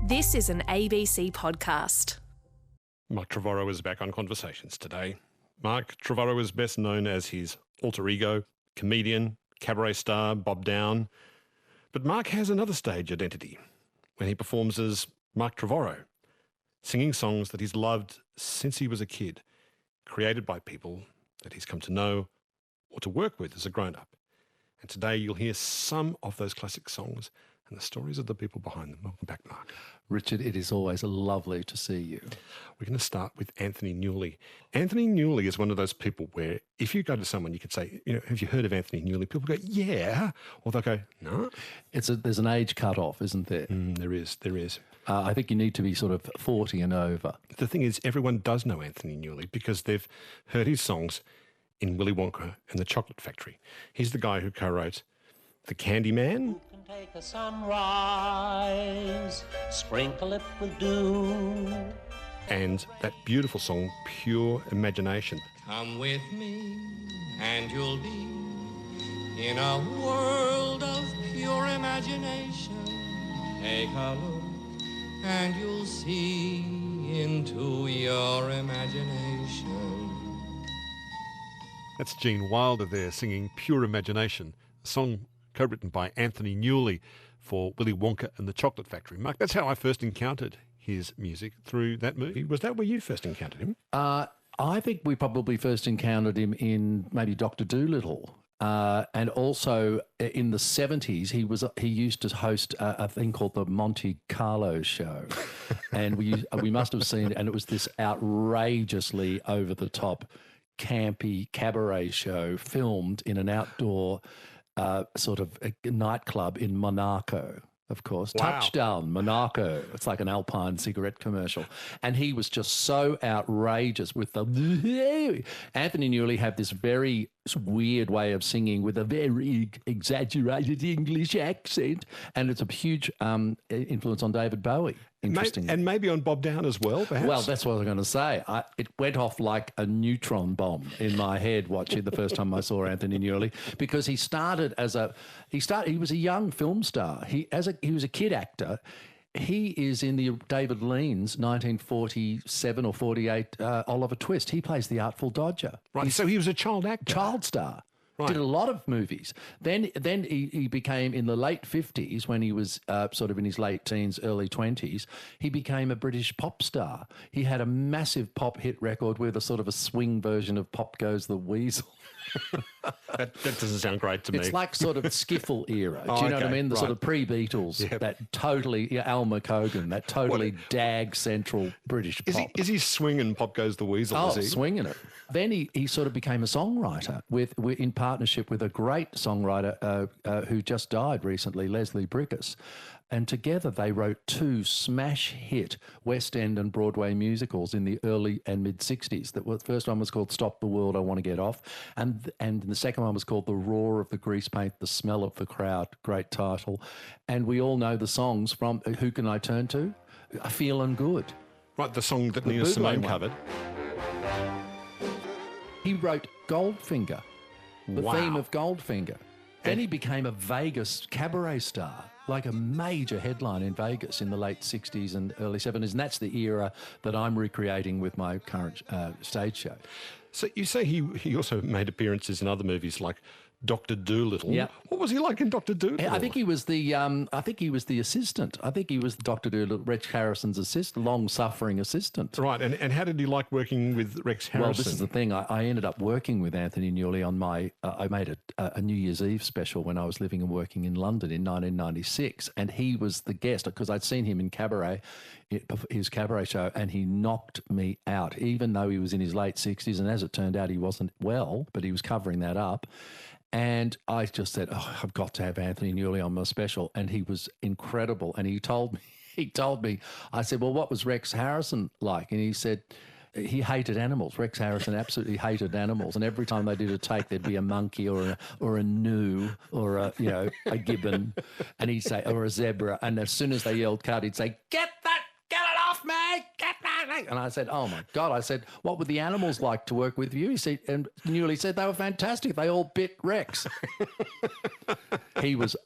This is an ABC podcast. Mark Trevorrow is back on Conversations today. Mark Trevorrow is best known as his alter ego, comedian, cabaret star Bob Downe. But Mark has another stage identity when he performs as Mark Trevorrow, singing songs that he's loved since he was a kid, created by people that he's come to know or to work with as a grown-up. And today you'll hear some of those classic songs and the stories of the people behind them. Welcome back, Mark. Richard, it is always lovely to see you. We're going to start with Anthony Newley. Anthony Newley is one of those people where if you go to someone, you could say, have you heard of Anthony Newley? People go, yeah. Or they'll go, no. There's an age cut-off, isn't there? There is. I think you need to be sort of 40 and over. The thing is, everyone does know Anthony Newley because they've heard his songs in Willy Wonka and the Chocolate Factory. He's the guy who co-wrote The Candyman. Take a sunrise, sprinkle it with dew. And that beautiful song, Pure Imagination. Come with me and you'll be in a world of pure imagination. Take a look and you'll see into your imagination. That's Gene Wilder there singing Pure Imagination, a song co-written by Anthony Newley for Willy Wonka and the Chocolate Factory. Mark, that's how I first encountered his music, through that movie. Was that where you first encountered him? I think we probably first encountered him in maybe Dr. Dolittle. And also in the 70s, he used to host a thing called the Monte Carlo Show. And we must have seen it, and it was this outrageously over-the-top, campy cabaret show filmed in an outdoor sort of a nightclub in Monaco, of course. Wow. Touchdown, Monaco. It's like an Alpine cigarette commercial. And he was just so outrageous with the... Anthony Newley had this very weird way of singing with a very exaggerated English accent. And it's a huge influence on David Bowie, interestingly. And maybe on Bob Downe as well, perhaps? Well, that's what I was going to say. It went off like a neutron bomb in my head watching the first time I saw Anthony Newley, because he was a young film star. He was a kid actor. He is in the David Lean's 1947 or 48 Oliver Twist. He plays the Artful Dodger. Right, so he was a child actor. Child star. Right. Did a lot of movies. Then he became, in the late 50s, when he was sort of in his late teens, early 20s, he became a British pop star. He had a massive pop hit record with a sort of a swing version of Pop Goes the Weasel. That doesn't sound great to me. It's like sort of skiffle era. Do you know what I mean? The sort of pre-Beatles, that totally, Al McCogan, that totally dag central British pop. Is he swinging Pop Goes the Weasel? Oh, is he? swinging it. Then he sort of became a songwriter in partnership with a great songwriter who just died recently, Leslie Bricusse. And together they wrote two smash hit West End and Broadway musicals in the early and mid-60s. The first one was called Stop the World, I Want to Get Off. And the second one was called The Roar of the Grease Paint, The Smell of the Crowd. Great title. And we all know the songs from Who Can I Turn To? Feelin' Good. Right, the song that Nina Simone covered. He wrote Goldfinger, the theme of Goldfinger. Then he became a Vegas cabaret star, like a major headline in Vegas in the late 60s and early 70s. And that's the era that I'm recreating with my current stage show. So you say he also made appearances in other movies like Dr. Dolittle. Yeah. What was he like in Dr. Dolittle? I think he was the assistant. I think he was Dr. Dolittle, Rex Harrison's assistant, long-suffering assistant. Right, and how did he like working with Rex Harrison? Well, this is the thing. I ended up working with Anthony Newley on I made a New Year's Eve special when I was living and working in London in 1996, and he was the guest because I'd seen him in cabaret, his cabaret show, and he knocked me out, even though he was in his late 60s, and as it turned out, he wasn't well, but he was covering that up. And I just said, I've got to have Anthony Newley on my special. And he was incredible. And he told me, I said, well, what was Rex Harrison like? And he said, he hated animals. Rex Harrison absolutely hated animals. And every time they did a take, there'd be a monkey or a gnu or a gibbon. And he'd say, or a zebra. And as soon as they yelled cut, he'd say, get it off me, get that. And I said, oh my God. I said, what were the animals like to work with you? He said, and Newley said, they were fantastic. They all bit Rex. He was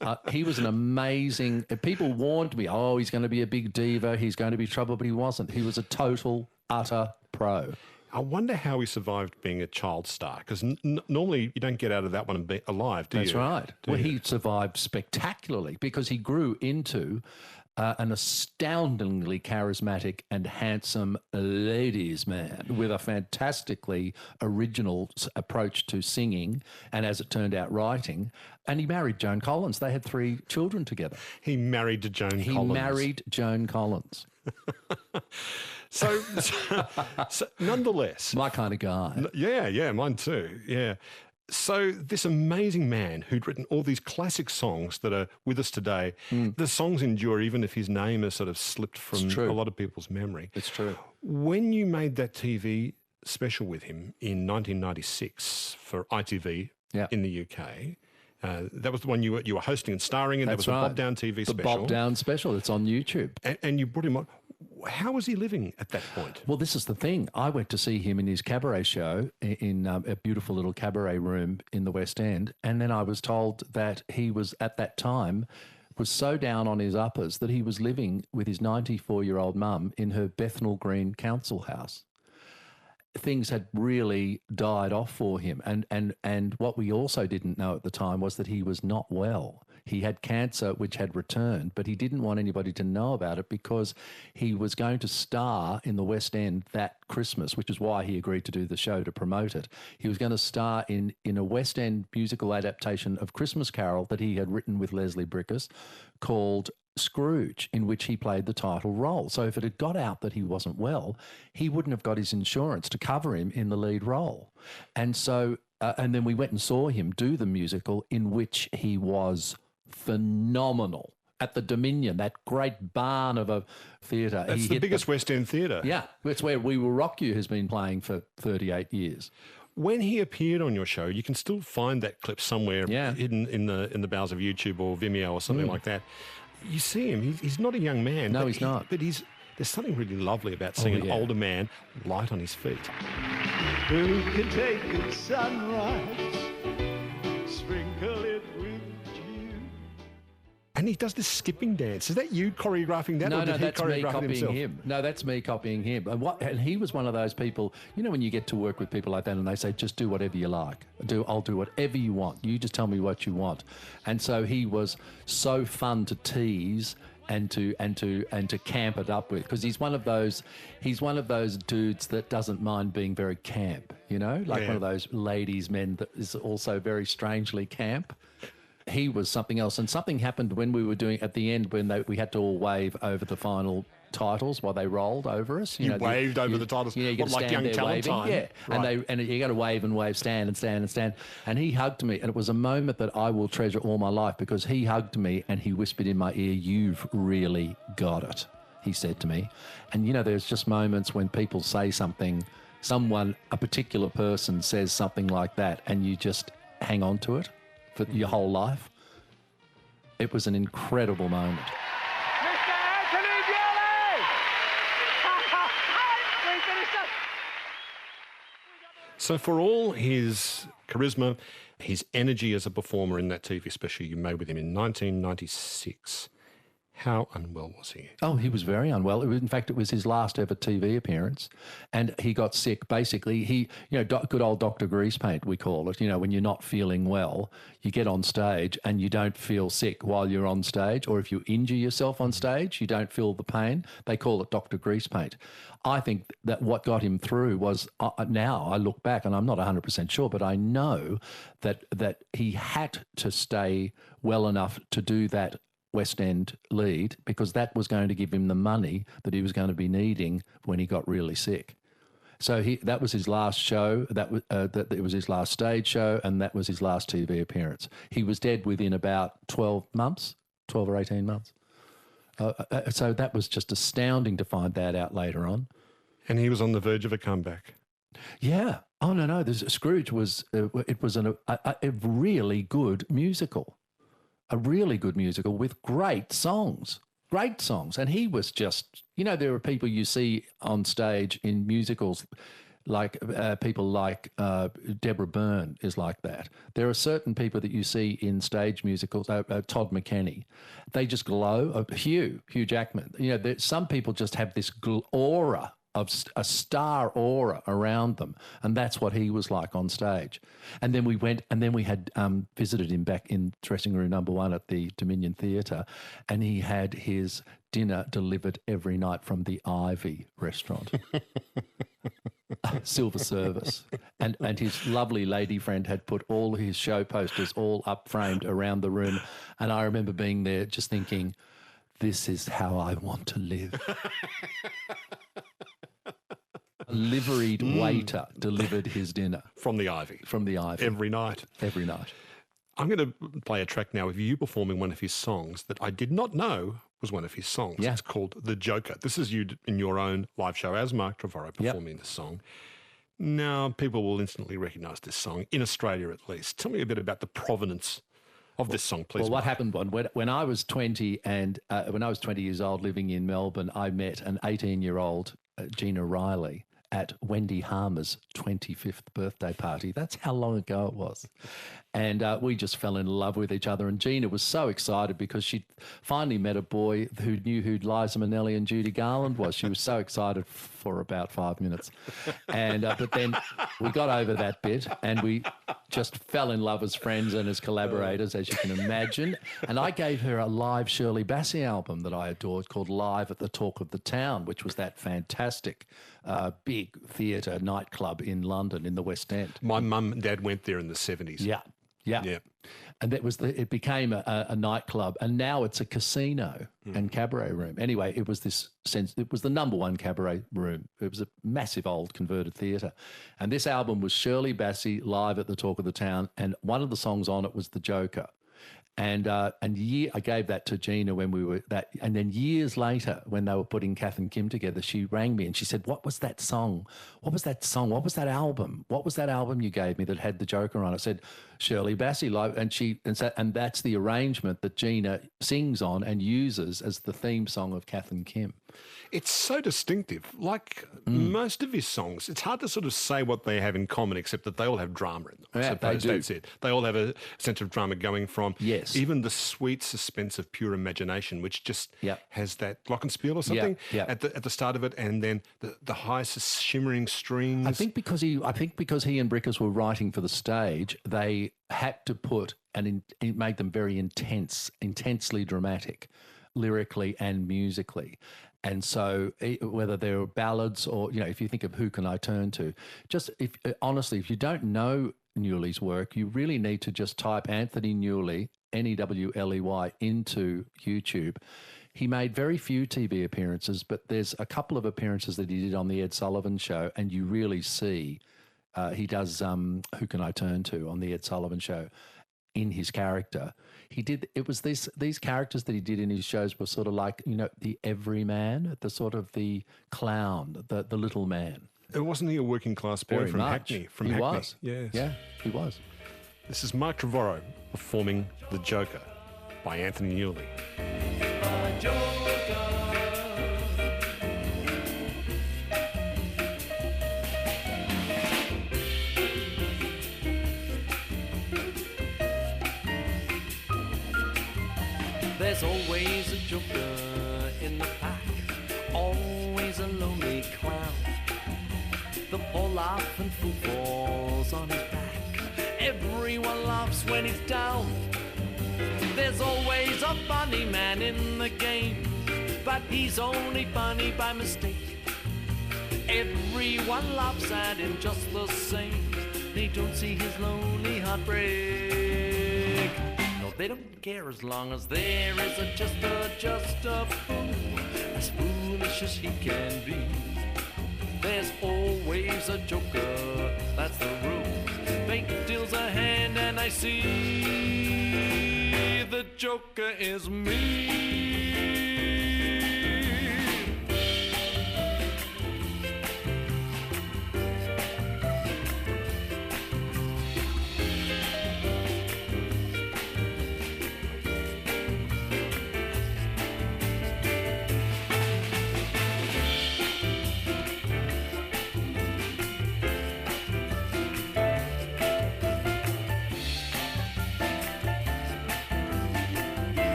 an amazing. People warned me, oh, he's going to be a big diva, he's going to be trouble, but he wasn't. He was a total, utter pro. I wonder how he survived being a child star, because normally you don't get out of that one and be alive, do you? That's right. Well, he survived spectacularly because he grew into an astoundingly charismatic and handsome ladies' man with a fantastically original approach to singing and, as it turned out, writing. And he married Joan Collins. They had 3 children together. He married Joan Collins. He married Joan Collins. So nonetheless... My kind of guy. Yeah, mine too, yeah. So this amazing man who'd written all these classic songs that are with us today, the songs endure even if his name has sort of slipped from a lot of people's memory. It's true. When you made that TV special with him in 1996 for ITV in the UK, that was the one you were hosting and starring in. That's that was right. the Bob Downe TV special. The Bob Downe special. It's on YouTube. And you brought him on. How was he living at that point? Well, this is the thing. I went to see him in his cabaret show in a beautiful little cabaret room in the West End. And then I was told that he was, at that time, was so down on his uppers that he was living with his 94-year-old mum in her Bethnal Green council house. Things had really died off for him. And what we also didn't know at the time was that he was not well. He had cancer which had returned, but he didn't want anybody to know about it because he was going to star in the West End that Christmas, which is why he agreed to do the show to promote it. He was going to star in a West End musical adaptation of Christmas Carol that he had written with Leslie Bricusse called Scrooge, in which he played the title role. So if it had got out that he wasn't well, he wouldn't have got his insurance to cover him in the lead role. And so, and then we went and saw him do the musical, in which he was phenomenal at the Dominion, that great barn of a theatre. That's the biggest West End theatre. Yeah, that's where We Will Rock You has been playing for 38 years. When he appeared on your show, you can still find that clip somewhere hidden in the bowels of YouTube or Vimeo or something like that. You see him, he's not a young man. No, he's not. But there's something really lovely about seeing an older man light on his feet. Who can take a sunrise, sprinkle it with dew? And he does this skipping dance. Is that you choreographing that? No, or did he that's me choreograph copying himself? him. No, that's me copying him. And he was one of those people, you know, when you get to work with people like that and they say, just do whatever you like. I'll do whatever you want. You just tell me what you want. And so he was so fun to tease and to camp it up with, because he's one of those dudes that doesn't mind being very camp, you know, like one of those ladies' men that is also very strangely camp. He was something else, and something happened when we were doing at the end when we had to all wave over the final titles while they rolled over us. You waved over the titles. You know, you got to like stand young there talent waving, time. yeah, and you got to wave and wave, stand and stand and stand. And he hugged me, and it was a moment that I will treasure all my life, because he hugged me and he whispered in my ear, "You've really got it," he said to me. And you know, there's just moments when people say something, a particular person says something like that, and you just hang on to it for your whole life. It was an incredible moment. So for all his charisma, his energy as a performer in that TV special you made with him in 1996, how unwell was he? Oh, he was very unwell. In fact, it was his last ever TV appearance, and he got sick. Basically, good old Dr. Greasepaint, we call it. You know, when you're not feeling well, you get on stage and you don't feel sick while you're on stage, or if you injure yourself on stage, you don't feel the pain. They call it Dr. Greasepaint. I think that what got him through was, now I look back and I'm not 100% sure, but I know that he had to stay well enough to do that West End lead, because that was going to give him the money that he was going to be needing when he got really sick. So that was his last show. It was his last stage show, and that was his last TV appearance. He was dead within about 12 or 18 months. So that was just astounding to find that out later on. And he was on the verge of a comeback. Yeah. Oh no. Scrooge was a really good musical. A really good musical with great songs. And he was just, you know, there are people you see on stage in musicals like people like Deborah Byrne is like that. There are certain people that you see in stage musicals, Todd McKenney, they just glow. Hugh Jackman. You know, some people just have this aura of a star aura around them, and that's what he was like on stage. And then we had visited him back in dressing room number 1 at the Dominion Theatre, and he had his dinner delivered every night from the Ivy restaurant. Silver service. And his lovely lady friend had put all his show posters all up framed around the room. And I remember being there just thinking, this is how I want to live. A liveried waiter delivered his dinner. From the Ivy. From the Ivy. Every night. Every night. I'm going to play a track now of you performing one of his songs that I did not know was one of his songs. Yeah. It's called The Joker. This is you in your own live show as Mark Trevorrow performing this song. Now, people will instantly recognise this song, in Australia at least. Tell me a bit about the provenance of this song, please. Well, what happened when I was 20 and when I was 20 years old living in Melbourne, I met an 18-year-old Gina Riley at Wendy Harmer's 25th birthday party. That's how long ago it was. And we just fell in love with each other. And Gina was so excited because she'd finally met a boy who knew who Liza Minnelli and Judy Garland was. She was so excited for about 5 minutes. And but then we got over that bit and we just fell in love as friends and as collaborators, as you can imagine. And I gave her a live Shirley Bassey album that I adored called Live at the Talk of the Town, which was that fantastic big theatre nightclub in London in the West End. My mum and dad went there in the 70s. Yeah. And it became a nightclub, and now it's a casino and cabaret room. Anyway, it was the number 1 cabaret room. It was a massive old converted theatre. And this album was Shirley Bassey Live at the Talk of the Town, and one of the songs on it was The Joker. And I gave that to Gina when we were that, and then years later, when they were putting Kath and Kim together, she rang me and she said, "What was that song? What was that song? What was that album? What was that album you gave me that had the Joker on it?" I said, "Shirley Bassey Live," and that's the arrangement that Gina sings on and uses as the theme song of Kath and Kim. It's so distinctive. Like most of his songs, it's hard to sort of say what they have in common, except that they all have drama in them. I suppose they do. That's it. They all have a sense of drama going from even the sweet suspense of Pure Imagination, which just Yep. has that glockenspiel or something at the start of it, and then the high shimmering strings. I think because he and Brickers were writing for the stage, they had to put it made them very intensely dramatic, lyrically and musically. And so whether they're ballads or, if you think of Who Can I Turn To, honestly, if you don't know Newley's work, you really need to just type Anthony Newley, Newley, into YouTube. He made very few TV appearances, but there's a couple of appearances that he did on the Ed Sullivan Show, and you really see he does Who Can I Turn To on the Ed Sullivan Show in his character. It was these characters that he did in his shows were sort of like, the everyman, the sort of the clown, the little man. Wasn't he a working class boy from Hackney? He was. Yes. Yeah, he was. This is Mark Trevorrow performing The Joker by Anthony Newley. There's always a joker in the pack, always a lonely clown. The poor laugh and fool falls on his back. Everyone laughs when he's down. There's always a funny man in the game, but he's only funny by mistake. Everyone laughs at him just the same. They don't see his lonely heart break. No, they don't care as long as there is just a fool, as foolish as he can be. There's always a joker, that's the rule. Fate deals a hand and I see the joker is me.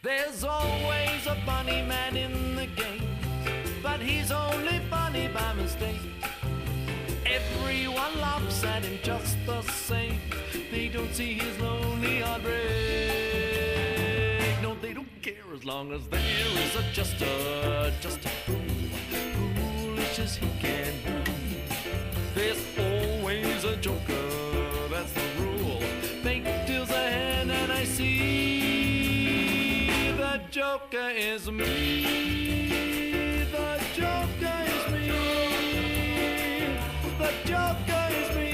There's always a funny man in the game, but he's only funny by mistake. Everyone laughs at him just the same. They don't see his lonely heart break. No, they don't care as long as there is a just a fool, foolish as he can be. There's always a joker, that's the rule. Fake deals ahead and I see the joker is me. The joker is me. The joker is me.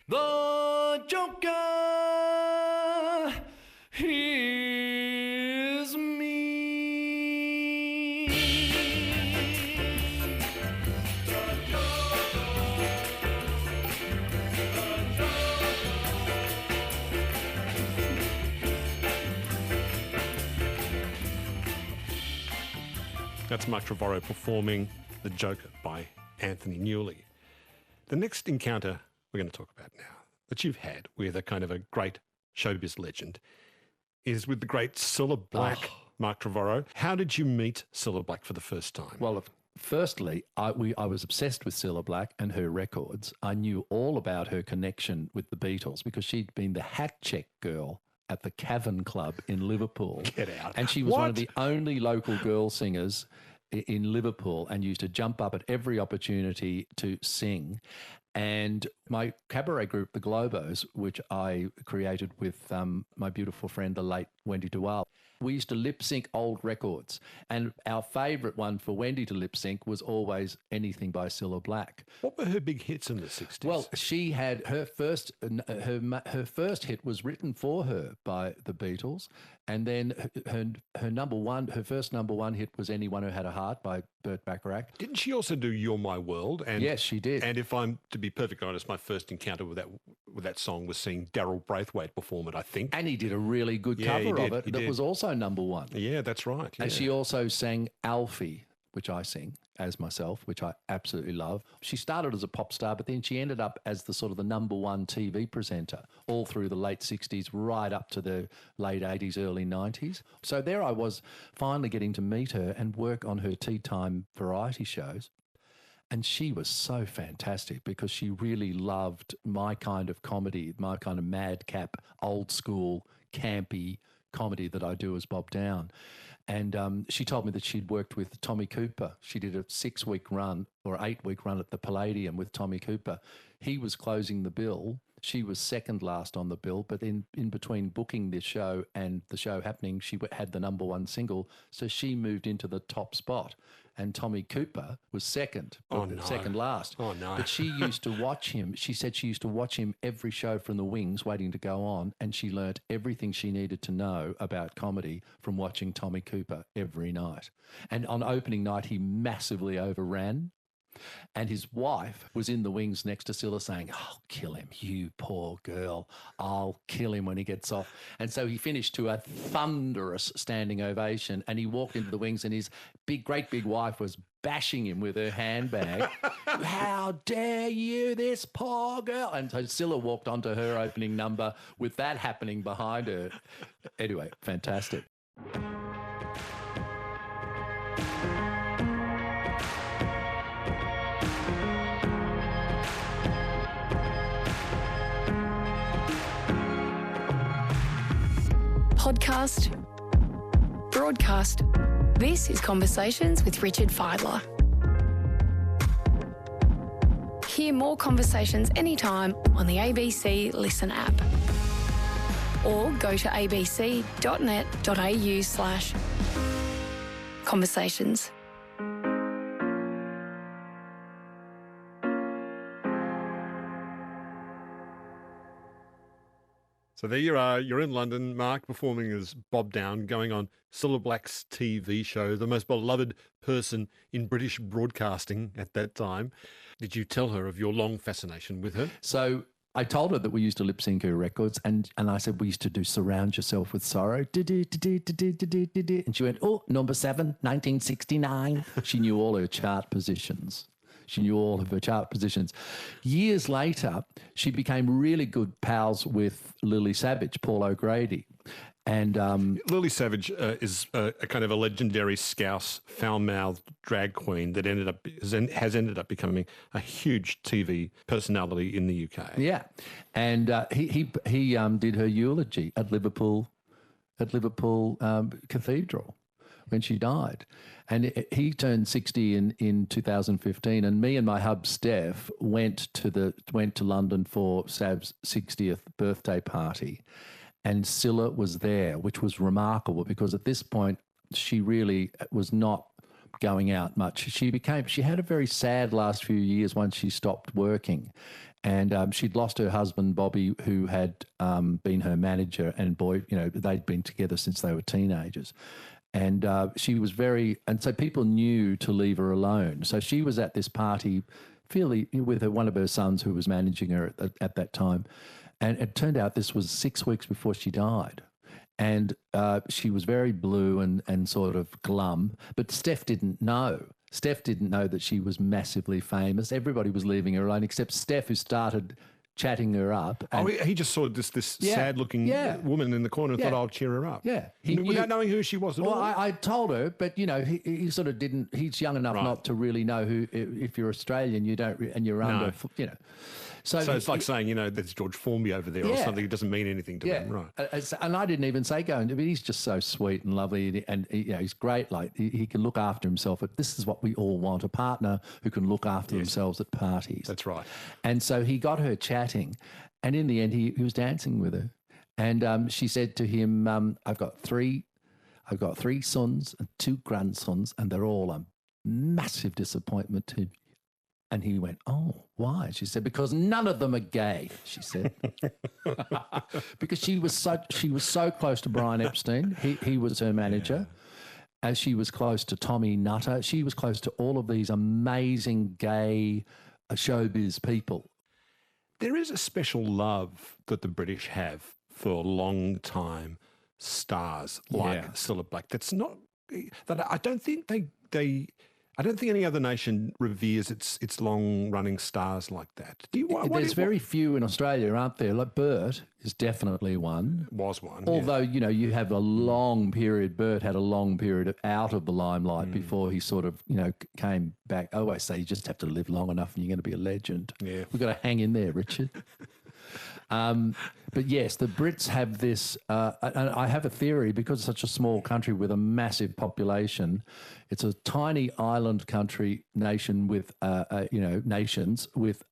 The joker is me. That's Mark Trevorrow performing The Joker by Anthony Newley. The next encounter we're going to talk about now that you've had with a kind of a great showbiz legend is with the great Cilla Black, Mark Trevorrow. How did you meet Cilla Black for the first time? Well, firstly, I was obsessed with Cilla Black and her records. I knew all about her connection with the Beatles because she'd been the hat check girl at the Cavern Club in Liverpool. Get out. And she was one of the only local girl singers in Liverpool and used to jump up at every opportunity to sing. And my cabaret group, the Globos, which I created with my beautiful friend, the late Wendy Downe, we used to lip sync old records. And our favourite one for Wendy to lip sync was always anything by Cilla Black. What were her big hits in the 60s? Well, she had her first hit was written for her by the Beatles, and then her first number one hit was Anyone Who Had a Heart by Burt Bacharach. Didn't she also do You're My World? And, yes, she did. And if I'm to be perfectly honest, my first encounter with that song was seeing Daryl Braithwaite perform it, I think. And he did a really good cover of it that was also number one. Yeah, that's right. Yeah. And she also sang Alfie, which I sing as myself, which I absolutely love. She started as a pop star, but then she ended up as the sort of the number one TV presenter all through the late 60s, right up to the late 80s, early 90s. So there I was finally getting to meet her and work on her tea time variety shows. And she was so fantastic because she really loved my kind of comedy, my kind of madcap, old school, campy comedy that I do as Bob Downe. And she told me that she'd worked with Tommy Cooper. She did a 6-week run or 8-week run at the Palladium with Tommy Cooper. He was closing the bill. She was second last on the bill, but in between booking this show and the show happening, she had the number one single. So she moved into the top spot. And Tommy Cooper was second last. Oh, no. But she used to watch him. She said she used to watch him every show from the wings waiting to go on, and she learnt everything she needed to know about comedy from watching Tommy Cooper every night. And on opening night, he massively overran. And his wife was in the wings next to Cilla saying, "I'll kill him, you poor girl. I'll kill him when he gets off." And so he finished to a thunderous standing ovation, and he walked into the wings and his great big wife was bashing him with her handbag. "How dare you, this poor girl." And so Cilla walked onto her opening number with that happening behind her. Anyway, fantastic. Podcast, broadcast. This is Conversations with Richard Fidler. Hear more conversations anytime on the ABC Listen app. Or go to abc.net.au/conversations. So there you are. You're in London, Mark, performing as Bob Downe, going on Cilla Black's TV show, the most beloved person in British broadcasting at that time. Did you tell her of your long fascination with her? So I told her that we used to lip sync her records, and I said we used to do Surround Yourself with Sorrow. And she went, "Oh, number 7, 1969. She knew all her chart positions. Years later, she became really good pals with Lily Savage, Paul O'Grady. And Lily Savage is a kind of a legendary Scouse foul-mouthed drag queen that has ended up becoming a huge TV personality in the UK. yeah, and he did her eulogy at Liverpool Cathedral when she died. And he turned 60 in 2015, and me and my hub Steph went to London for Sav's 60th birthday party. And Scylla was there, which was remarkable because at this point she really was not going out much. She had a very sad last few years once she stopped working, and she'd lost her husband Bobby, who had been her manager, and they'd been together since they were teenagers. And she was and so people knew to leave her alone. So she was at this party, with one of her sons who was managing her at that time. And it turned out this was 6 weeks before she died. And she was very blue and sort of glum. But Steph didn't know. Steph didn't know that she was massively famous. Everybody was leaving her alone except Steph, who started chatting her up. And he just saw this sad-looking woman in the corner and thought, I'll cheer her up. Yeah. Without knowing who she was at all. I told her, but, he sort of didn't. He's young enough not to really know who, if you're Australian, you don't, and you're under, So it's like saying, there's George Formby over there or something. It doesn't mean anything to him, right? And I didn't even say going. I mean, he's just so sweet and lovely, and he's great. Like he can look after himself. But this is what we all want: a partner who can look after themselves at parties. That's right. And so he got her chatting, and in the end, he was dancing with her. And she said to him, I've got three sons and 2 grandsons, and they're all a massive disappointment to me. And he went, oh, why? She said, because none of them are gay, she said. Because she was so close to Brian Epstein. He was her manager. As she was close to Tommy Nutter. She was close to all of these amazing gay showbiz people. There is a special love that the British have for long-time stars like Cilla Black. That's not that I don't think I don't think any other nation reveres its long-running stars like that. There's very few in Australia, aren't there? Like Bert is definitely one. Was one. Although, you have a long period. Bert had a long period out of the limelight before he sort of, came back. I always say you just have to live long enough and you're going to be a legend. Yeah. We've got to hang in there, Richard. But yes, the Brits have this, and I have a theory, because it's such a small country with a massive population. It's a tiny island nation with, nations with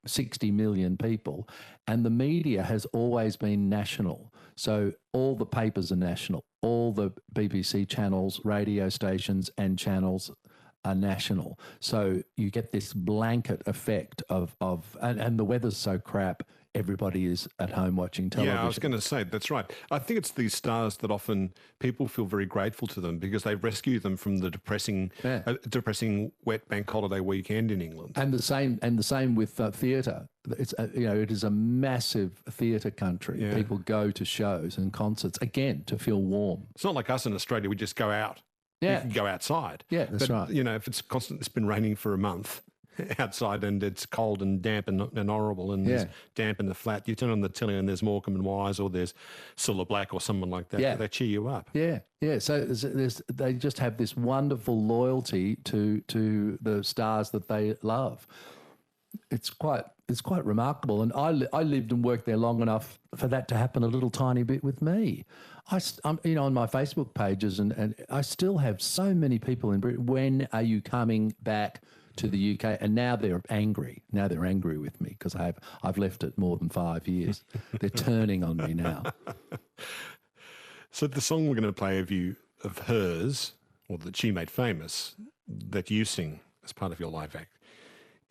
60 million people, and the media has always been national. So all the papers are national, all the BBC channels, radio stations and channels are national. So you get this blanket effect and the weather's so crap, everybody is at home watching television. Yeah, I was going to say, that's right. I think it's these stars that often people feel very grateful to them because they rescue them from the depressing wet bank holiday weekend in England. And the same with theatre. It's it is a massive theatre country. Yeah. People go to shows and concerts again to feel warm. It's not like us in Australia. We just go out. Yeah, you can go outside. Yeah, that's right. If it's been raining for a month outside and it's cold and damp and horrible and there's damp in the flat, you turn on the telly and there's Morecambe and Wise or there's Cilla Black or someone like that. Yeah. They cheer you up. Yeah, yeah. So they just have this wonderful loyalty to the stars that they love. It's quite remarkable. And I lived and worked there long enough for that to happen a little tiny bit with me. I'm on my Facebook pages and I still have so many people in Britain. When are you coming back to the UK? And now they're angry. Now they're angry with me because I've left it more than 5 years. They're turning on me now. So the song we're going to play of hers, or that she made famous, that you sing as part of your live act,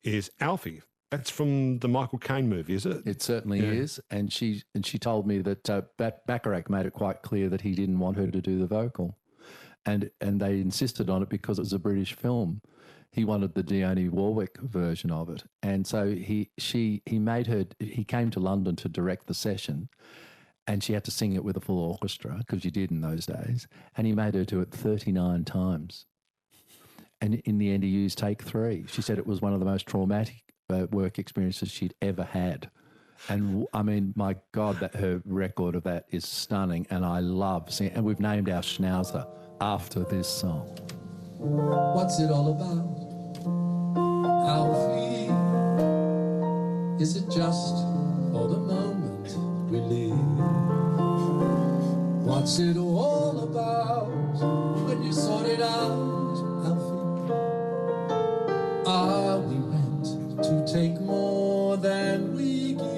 is Alfie. That's from the Michael Caine movie, is it? It certainly is. And she told me that Bacharach made it quite clear that he didn't want her to do the vocal. And they insisted on it because it was a British film. He wanted the Dionne Warwick version of it. And so he came to London to direct the session, and she had to sing it with a full orchestra, because you did in those days. And he made her do it 39 times. And in the end, he used take 3. She said it was one of the most traumatic work experiences she'd ever had. And I mean, my God, that her record of that is stunning, and I love singing. And we've named our Schnauzer after this song. What's it all about, Alfie? Is it just for the moment we live? What's it all about when you sort it out, Alfie? Are we meant to take more than we give?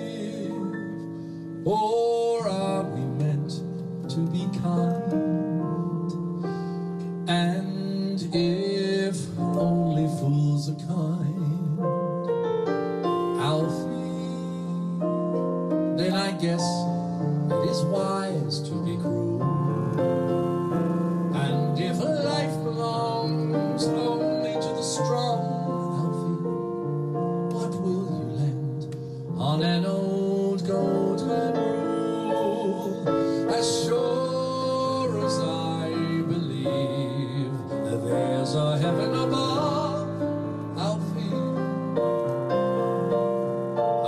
Or are we meant to be kind? And if only fools are kind, Alfie, then I guess it is wise to be cruel. And if life belongs only to the strong, Alfie, what will you lend on an old goatman rule? As sure as I believe there's a heaven above, Alfie,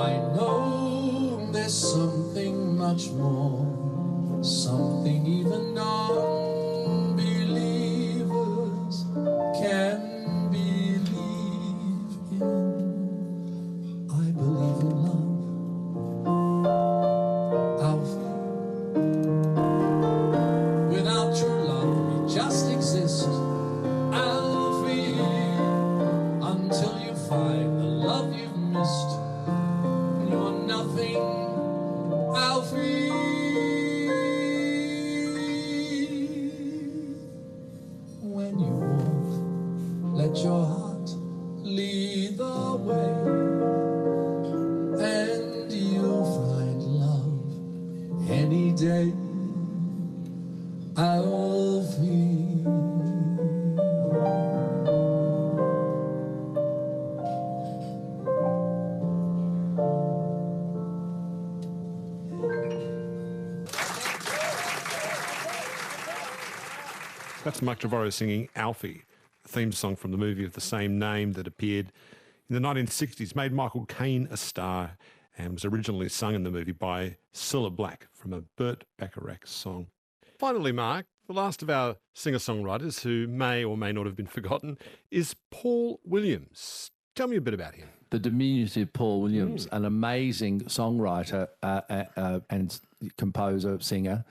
I know there's something much more, something even non-believers can believe in. I believe in love, Alfie. Without true love, we just exist, Alfie, until you find the love you've missed. You're nothing, Alfie. When you walk, let your heart lead the way, and you'll find love any day, Alfie. That's Mark Trevorrow singing Alfie, the theme song from the movie of the same name that appeared in the 1960s, made Michael Caine a star, and was originally sung in the movie by Cilla Black from a Burt Bacharach song. Finally, Mark, the last of our singer-songwriters who may or may not have been forgotten is Paul Williams. Tell me a bit about him. The diminutive Paul Williams, an amazing songwriter and composer, singer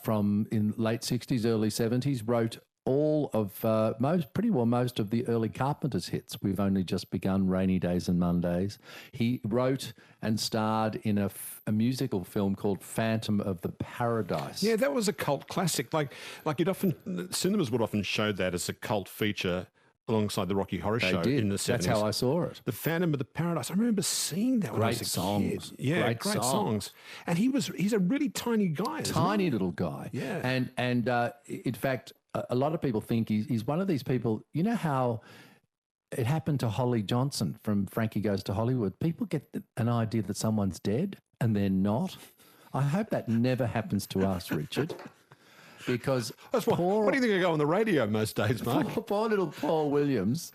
from in late 60s, early 70s, wrote all of most of the early Carpenters hits. We've only just begun, Rainy Days and Mondays. He wrote and starred in a musical film called Phantom of the Paradise. Yeah, that was a cult classic. Like cinemas would often show that as a cult feature alongside the Rocky Horror Show in the 70s. That's how I saw it. The Phantom of the Paradise. I remember seeing that when I was a songs. kid. Yeah, great songs. And he's a really tiny guy. Tiny little guy. Yeah. And in fact, a lot of people think he's one of these people. You know how it happened to Holly Johnson from Frankie Goes to Hollywood? People get an idea that someone's dead and they're not. I hope that never happens to us, Richard. Because what do you think I go on the radio most days, Mark? Poor little Paul Williams.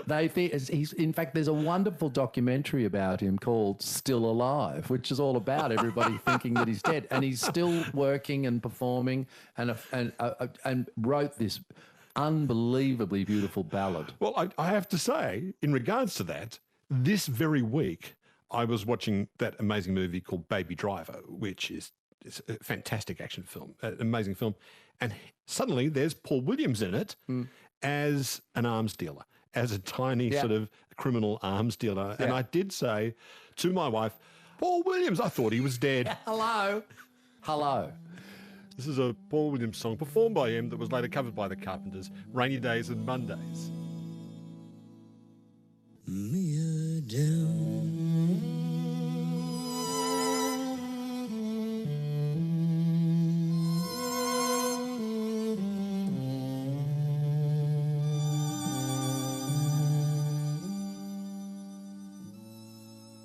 They think in fact, there's a wonderful documentary about him called Still Alive, which is all about everybody thinking that he's dead, and he's still working and performing, and wrote this unbelievably beautiful ballad. Well, I have to say, in regards to that, this very week I was watching that amazing movie called Baby Driver, which is a fantastic action film, an amazing film, and suddenly there's Paul Williams in it as an arms dealer, as a tiny sort of criminal arms dealer. And I did say to my wife, Paul Williams, I thought he was dead. Hello. This is a Paul Williams song performed by him that was later covered by the Carpenters, Rainy Days and Mondays. Me down.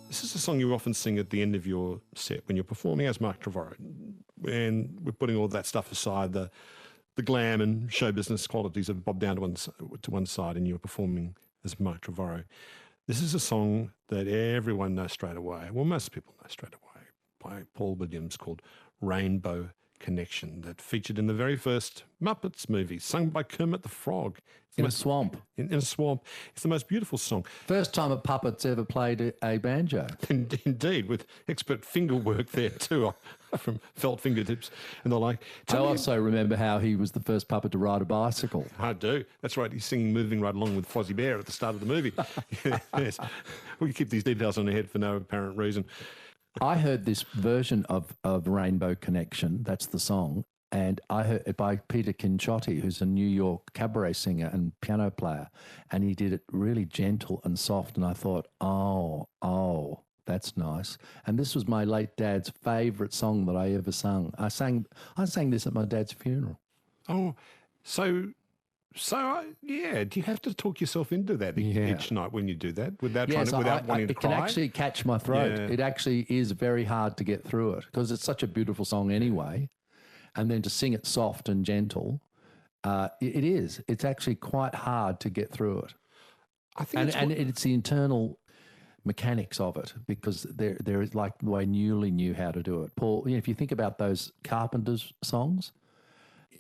This is a song you often sing at the end of your set when you're performing as Mark Trevorrow. And we're putting all that stuff aside, the glam and show business qualities of Bob Downe to one side, and you're performing as Mark Trevorrow. This is a song that everyone knows straight away. Well, most people know straight away, by Paul Williams, called Rainbow Connection, that featured in the very first Muppets movie, sung by Kermit the Frog. In a swamp. In a swamp. It's the most beautiful song. First time a puppet's ever played a banjo. Indeed, with expert finger work there too, from felt fingertips and the like. I also remember how he was the first puppet to ride a bicycle. I do. That's right. He's singing Moving Right Along with Fozzie Bear at the start of the movie. Yes. We keep these details on our head for no apparent reason. I heard this version of Rainbow Connection, that's the song, and I heard it by Peter Cincotti, who's a New York cabaret singer and piano player, and he did it really gentle and soft, and I thought, oh, that's nice. And this was my late dad's favourite song that I ever sung. I sang this at my dad's funeral. Oh, so yeah. Do you have to talk yourself into that each night when you do that, without wanting to cry? It can actually catch my throat. Yeah. It actually is very hard to get through it because it's such a beautiful song anyway, and then to sing it soft and gentle, it is. It's actually quite hard to get through it. I think, it's the internal mechanics of it, because there is, like the way Newley knew how to do it. Paul, if you think about those Carpenters songs,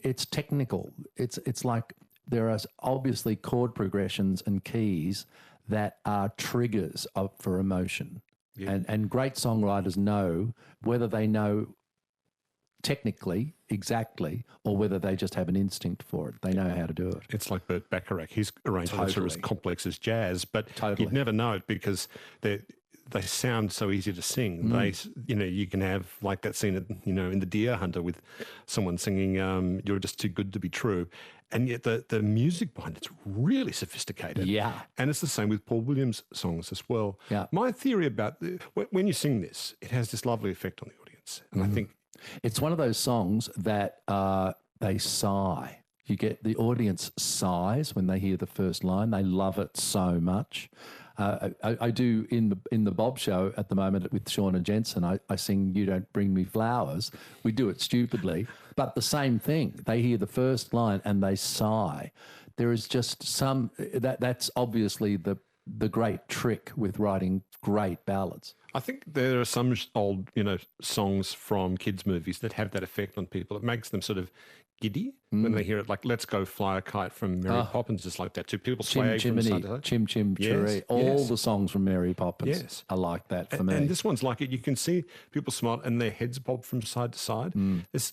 it's technical. It's like there are obviously chord progressions and keys that are triggers for emotion. Yeah. And great songwriters know whether they know technically exactly or whether they just have an instinct for it. They know how to do it. It's like Burt Bacharach. His arrangements are as complex as jazz, but you'd never know it because they sound so easy to sing. They, you can have like that scene, in The Deer Hunter with someone singing "You're Just Too Good to Be True," and yet the music behind it's really sophisticated. Yeah, and it's the same with Paul Williams songs as well. Yeah, my theory about when you sing this, it has this lovely effect on the audience, and I think it's one of those songs that they sigh. You get the audience sighs when they hear the first line. They love it so much. I do in the Bob Show at the moment with Shaun and Jensen. I sing "You Don't Bring Me Flowers." We do it stupidly, but the same thing. They hear the first line and they sigh. There is just that's obviously the great trick with writing great ballads. I think there are some old, songs from kids' movies that have that effect on people. It makes them sort of giddy when they hear it, like "Let's Go Fly a Kite" from Mary Poppins, just like that too. People sway from side to side. Chim Chim Cheree. All the songs from Mary Poppins are like that for me. And this one's like it. You can see people smile and their heads bob from side to side.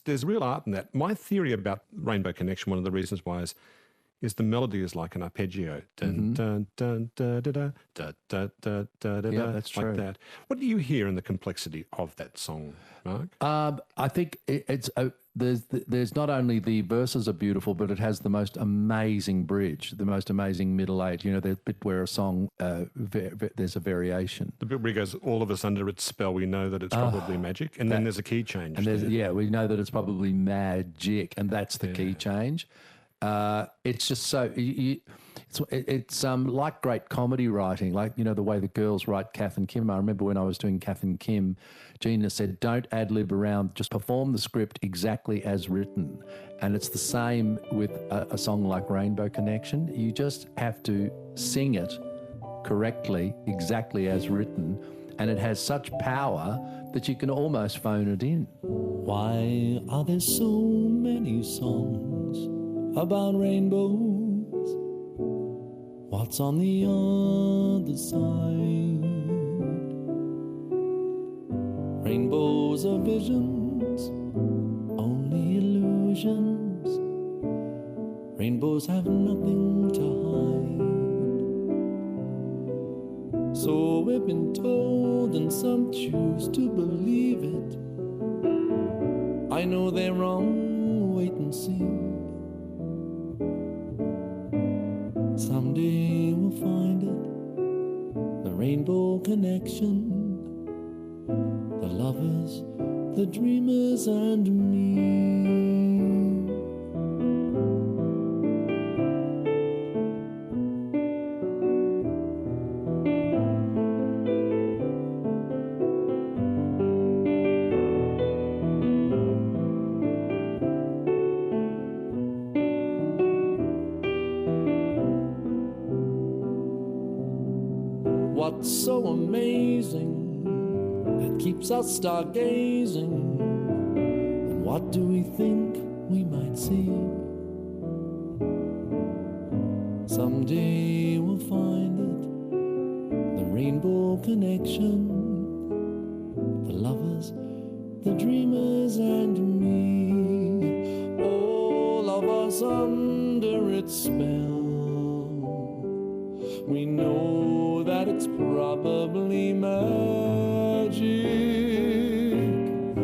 There's real art in that. My theory about Rainbow Connection, one of the reasons why is the melody is like an arpeggio. Dun, dun, dun, da, da, da, da, da, da, da, da, yeah, that's true. Like that. What do you hear in the complexity of that song, Mark? I think it's there's not only the verses are beautiful, but it has the most amazing bridge, the most amazing middle eight. The bit where a song, there's a variation. The bit where it goes, "All of us under its spell, we know that it's probably magic." And then there's a key change. And we know that it's probably magic, and that's the key change. It's just so it's like great comedy writing, like the way the girls write Kath and Kim. I remember when I was doing Kath and Kim, Gina said, "Don't ad lib around, just perform the script exactly as written." And it's the same with a song like Rainbow Connection. You just have to sing it correctly, exactly as written, and it has such power that you can almost phone it in. Why are there so many songs about rainbows? What's on the other side? Rainbows are visions, only illusions. Rainbows have nothing to hide. So we've been told, and some choose to believe it. I know they're wrong, wait and see. Someday we'll find it, the rainbow connection, the lovers, the dreamers, and me. what's so amazing that keeps us stargazing? And what do we think we might see? Someday we'll find it, the rainbow connection, the lovers, the dreamers and me, all of us under its spell. We know that it's probably magic.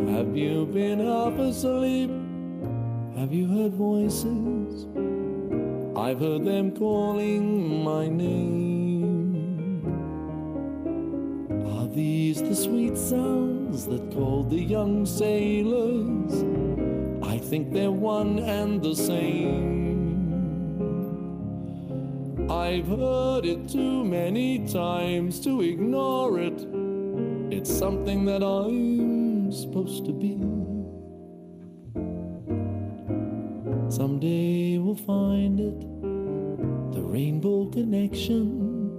Have you been half asleep? Have you heard voices? I've heard them calling my name. Are these the sweet sounds that called the young sailors? I think they're one and the same. I've heard it too many times to ignore it. It's something that I'm supposed to be. Someday we'll find it, the rainbow connection,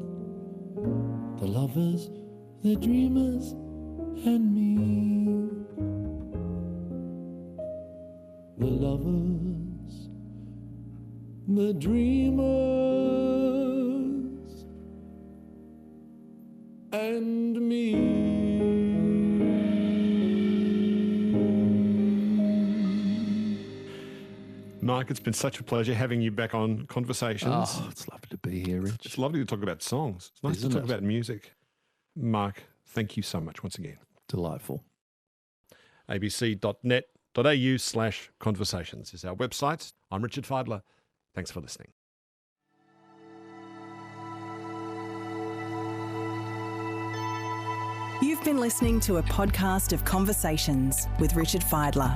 the lovers, the dreamers, and me. The lovers, the dreamers, and me. Mike, it's been such a pleasure having you back on Conversations. Oh, it's lovely to be here, Rich. It's lovely to talk about songs. It's nice Isn't to talk it? about music. Mark, thank you so much once again. Delightful. abc.net.au/conversations is our website. I'm Richard Feidler. Thanks for listening. You've been listening to a podcast of Conversations with Richard Feidler.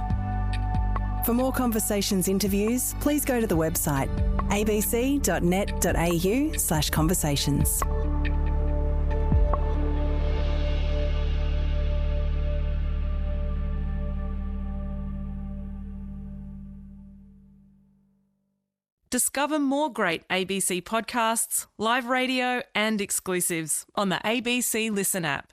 For more Conversations interviews, please go to the website abc.net.au/conversations. Discover more great ABC podcasts, live radio and exclusives on the ABC Listen app.